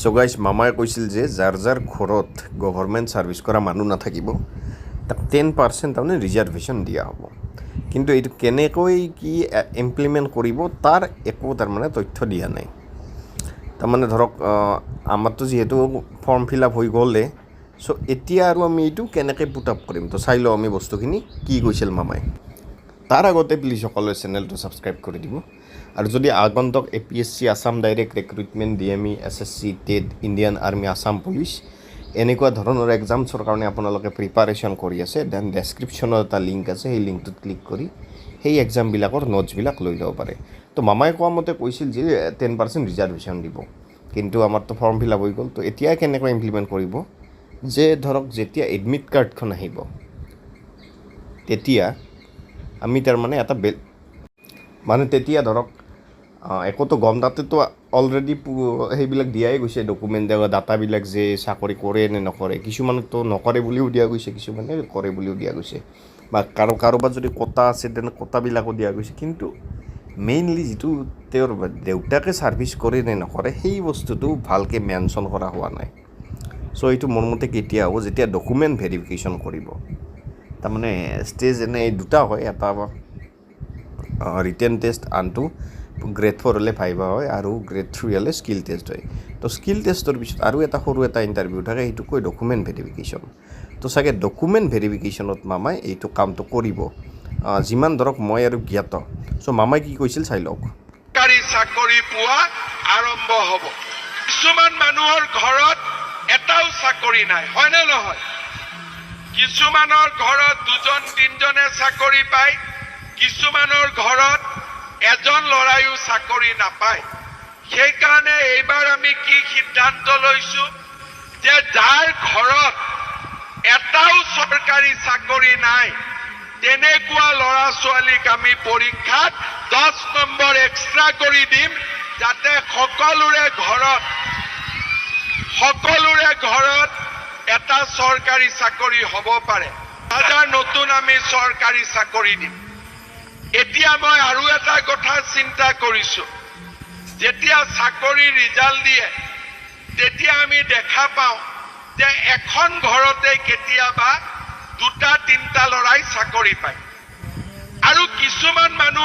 So guys মামাই কৈছিল যে যাৰ যাৰ ঘৰত গভৰ্ণমেণ্ট ছাৰ্ভিচ কৰা মানুহ নাথাকিব তাক 10% তাৰমানে ৰিজাৰ্ভেশ্যন দিয়া হ'ব। কিন্তু এইটো কেনেকৈ কি ইমপ্লিমেণ্ট কৰিব তাৰ একো তাৰমানে তথ্য দিয়া নাই। তাৰমানে ধৰক আমাৰতো যিহেতু ফৰ্ম ফিল আপ হৈ গ'লে, চ' এতিয়া আৰু আমি এইটো কেনেকৈ পুট আপ কৰিম, তো চাই লওঁ আমি বস্তুখিনি কি কৈছিল মামাই। তাৰ আগতে প্লিজ সকলোৱে চেনেলটো ছাবস্ক্ৰাইব কৰি দিব। আৰু যদি আগন্তুক APSC Assam direct recruitment DME SSC TET Indian army Assam police এনেকুৱা ধৰণৰ এক্সামছৰ কাৰণে আপোনালোকে প্ৰিপাৰেশ্যন কৰি আছে, দেন ডেছক্ৰিপশ্যনত এটা লিংক আছে, সেই লিংকটোত ক্লিক কৰি সেই এক্সামবিলাকৰ নোটছবিলাক লৈ ল'ব পাৰে। তো মামাই কোৱা মতে কৈছিল যে 10% ৰিজাৰ্ভেশ্যন দিব, কিন্তু আমাৰতো ফৰ্ম ফিল আপ হৈ গ'ল। তো এতিয়া কেনেকৈ ইমপ্লিমেণ্ট কৰিব যে ধৰক যেতিয়া এডমিট কাৰ্ডখন আহিব তেতিয়া আমি তাৰমানে এটা তেতিয়া ধৰক একোতো গম তাতেতো অলৰেডি সেইবিলাক দিয়াই গৈছে, ডকুমেণ্ট ডাটাবিলাক যে চাকৰি কৰে নে নকৰে। কিছুমানতো নকৰে বুলিও দিয়া গৈছে, কিছুমানে কৰে বুলিও দিয়া গৈছে, বা কাৰোবাৰ যদি কোটা আছে তেনে কোটাবিলাকো দিয়া গৈছে। কিন্তু মেইনলি যিটো তেওঁৰ দেউতাকে ছাৰ্ভিচ কৰে নে নকৰে সেই বস্তুটো ভালকৈ মেনশ্যন কৰা হোৱা নাই। চ' এইটো মোৰ মতে কেতিয়া হ'ব, যেতিয়া ডকুমেণ্ট ভেৰিফিকেশ্যন কৰিব। তাৰমানে ষ্টেজ এনে দুটা হয়, এটা ৰিটেন টেষ্ট, আনটো গ্ৰেড 4 হ'লে ভাইভা হয় আৰু গ্ৰেড 3 হ'লে স্কিল টেষ্ট হয়। তো স্কিল টেষ্টৰ পিছত আৰু সৰু এটা ইণ্টাৰভিউ থাকে, সেইটো কয় ডকুমেণ্ট ভেৰিফিকেশ্যন। তো চাগে ডকুমেণ্ট ভেৰিফিকেশ্যনত মামাই এইটো কামটো কৰিব, যিমান ধৰক মই আৰু জ্ঞাত। চ' মামাই কি কৈছিল চাই লওক। চাকৰি পোৱা আৰম্ভ হ'ব। কিছুমান মানুহৰ ঘৰত এটাও চাকৰি নাই, হয়নে নহয়? কিছুমানৰ ঘৰত 2-3জনে চাকৰি পায়, কিছুমানৰ ঘৰত এজন ল'ৰাইও চাকৰি নাপায়। সেইকাৰণে এইবাৰ আমি কি সিদ্ধান্ত লৈছো যে যাৰ ঘৰত এটাও চৰকাৰী চাকৰি নাই তেনেকুৱা ল'ৰা ছোৱালীক আমি পৰীক্ষাত 10 নম্বৰ এক্সট্ৰা কৰি দিম, যাতে সকলোৰে ঘৰত এটা চৰকাৰী চাকৰি হ'ব পাৰে। হাজাৰ নতুন আমি চৰকাৰী চাকৰি দিম। এতিয়া মই আৰু এটা কথা চিন্তা কৰিছো, যেতিয়া চাকৰি ৰিজাল্ট দিয়ে তেতিয়া আমি দেখা পাওঁ যে এখন ঘৰতে কেতিয়াবা 2-3টা ল'ৰাই চাকৰি পায়, আৰু কিছুমান মানুহ